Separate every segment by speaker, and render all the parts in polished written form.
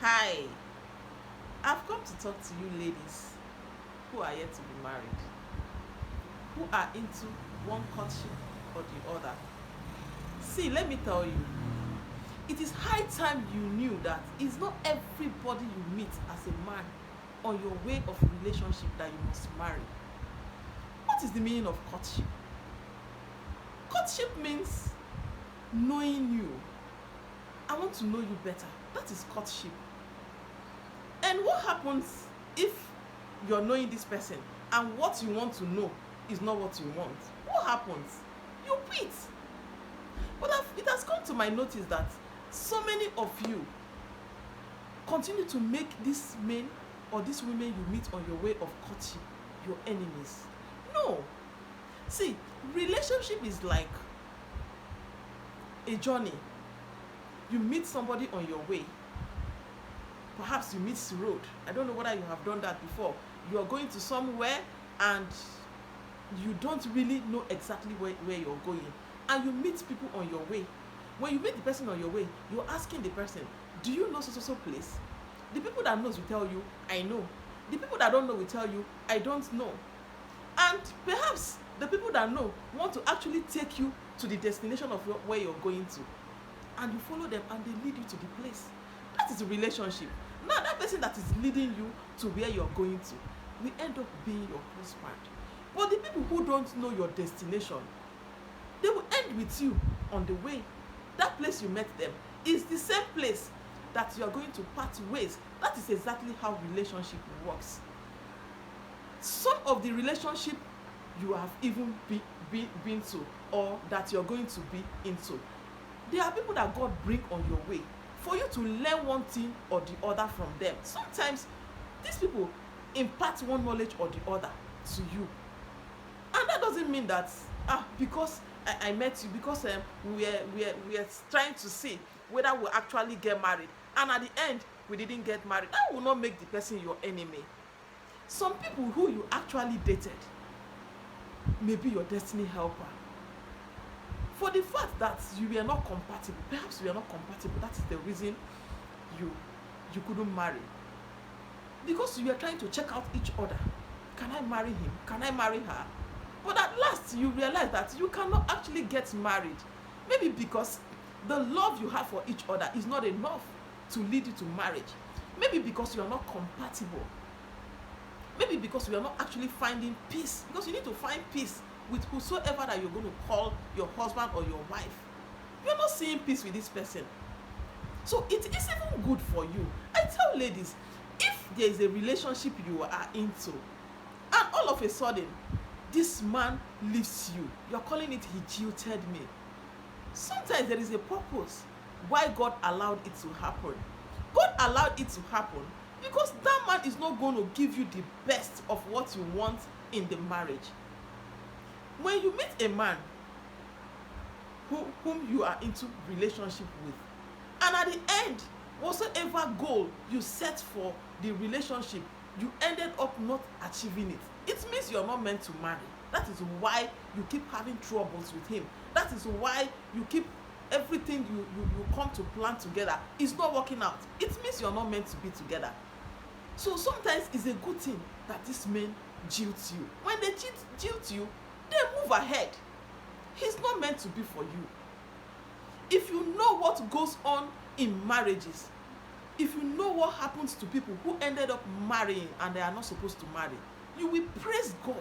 Speaker 1: Hi, I've come to talk to you ladies who are yet to be married, who are into one courtship or the other. See, let me tell you, it is high time you knew that it's not everybody you meet as a man on your way of relationship that you must marry. What is the meaning of courtship? Courtship means knowing you. I want to know you better. That is courtship. And what happens if you're knowing this person and what you want to know is not what you want? What happens? You quit. But it has come to my notice that so many of you continue to make these men or these women you meet on your way of courtship your enemies. No. See, relationship is like a journey. You meet somebody on your way. Perhaps you meet the road. I don't know whether you have done that before. You are going to somewhere and you don't really know exactly where you're going. And you meet people on your way. When you meet the person on your way, you're asking the person, do you know so place? The people that knows will tell you, I know. The people that don't know will tell you, I don't know. And perhaps the people that know want to actually take you to the destination of where you're going to. And you follow them and they lead you to the place. That is a relationship. Now that person that is leading you to where you're going to will end up being your husband. But the people who don't know your destination, they will end with you on the way. That place you met them is the same place that you are going to part ways. That is exactly how relationship works. Some of the relationship you have even been to or that you're going to be into, there are people that God bring on your way for you to learn one thing or the other from them. Sometimes these people impart one knowledge or the other to you. And that doesn't mean that because I met you, because we are trying to see whether we'll actually get married, and at the end we didn't get married. That will not make the person your enemy. Some people who you actually dated may be your destiny helper. For the fact that you were not compatible, perhaps you were not compatible, that is the reason you couldn't marry. Because you were trying to check out each other. Can I marry him? Can I marry her? But at last you realize that you cannot actually get married. Maybe because the love you have for each other is not enough to lead you to marriage. Maybe because you are not compatible. Maybe because you are not actually finding peace. Because you need to find peace with whosoever that you're going to call your husband or your wife. You're not seeing peace with this person. So it is even good for you. I tell ladies, if there is a relationship you are into, and all of a sudden, this man leaves you, you're calling it he jilted me. Sometimes there is a purpose why God allowed it to happen. God allowed it to happen because that man is not going to give you the best of what you want in the marriage. When you meet a man whom you are into relationship with, and at the end, whatsoever goal you set for the relationship, you ended up not achieving it, it means you're not meant to marry. That is why you keep having troubles with him. That is why you keep everything you come to plan together is not working out. It means you're not meant to be together. So sometimes it's a good thing that this man jilts you. When they jilt you, they move ahead. He's not meant to be for you. If you know what goes on in marriages, if you know what happens to people who ended up marrying and they are not supposed to marry, you will praise God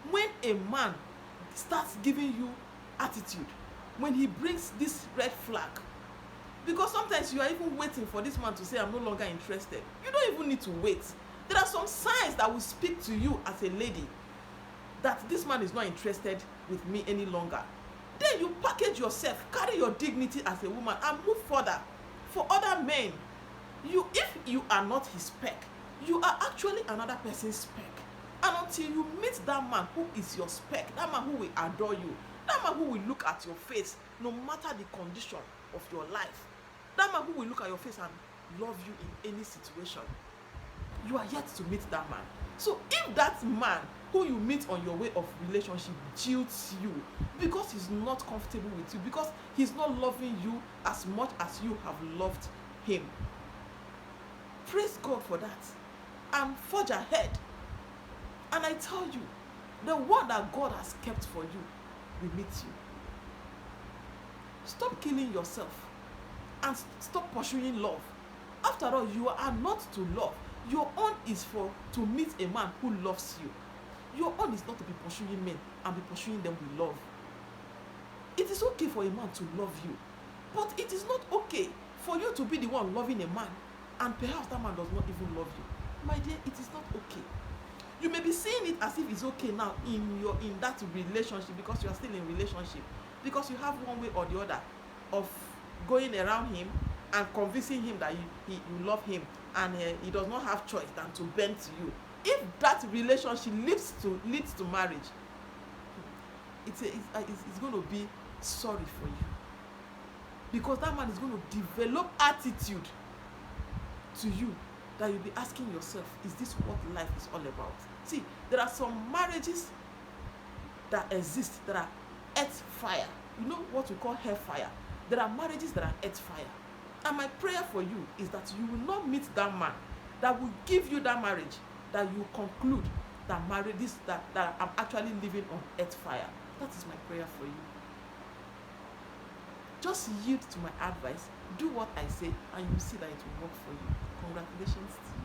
Speaker 1: when a man starts giving you attitude, when he brings this red flag. Because sometimes you are even waiting for this man to say, I'm no longer interested. You don't even need to wait. There are some signs that will speak to you as a lady that this man is not interested with me any longer. Then you package yourself, carry your dignity as a woman and move further. For other men, if you are not his spec, you are actually another person's spec. And until you meet that man who is your spec, that man who will adore you, that man who will look at your face no matter the condition of your life, that man who will look at your face and love you in any situation, you are yet to meet that man. So if that man who you meet on your way of relationship jilts you because he's not comfortable with you, because he's not loving you as much as you have loved him, Praise God for that and forge ahead. And I tell you, the word that God has kept for you will meet you. Stop killing yourself and stop pursuing love. After all, you are not to love. Your own is to meet a man who loves you. Your own is not to be pursuing men and be pursuing them with love. It is okay for a man to love you, but it is not okay for you to be the one loving a man and perhaps that man does not even love you. My dear, it is not okay. You may be seeing it as if it's okay now in that relationship because you are still in relationship, because you have one way or the other of going around him and convincing him that you love him, and he does not have choice than to bend to you. If that relationship leads to marriage, it's going to be sorry for you, because that man is going to develop attitude to you that you'll be asking yourself, is this what life is all about? See, there are some marriages that exist that are earth fire. You know what we call hell fire? There are marriages that are earth fire. And my prayer for you is that you will not meet that man that will give you that marriage, that you conclude that marriages that I'm actually living on earth fire. That is my prayer for you. Just yield to my advice, do what I say, and you will see that it will work for you. Congratulations to you.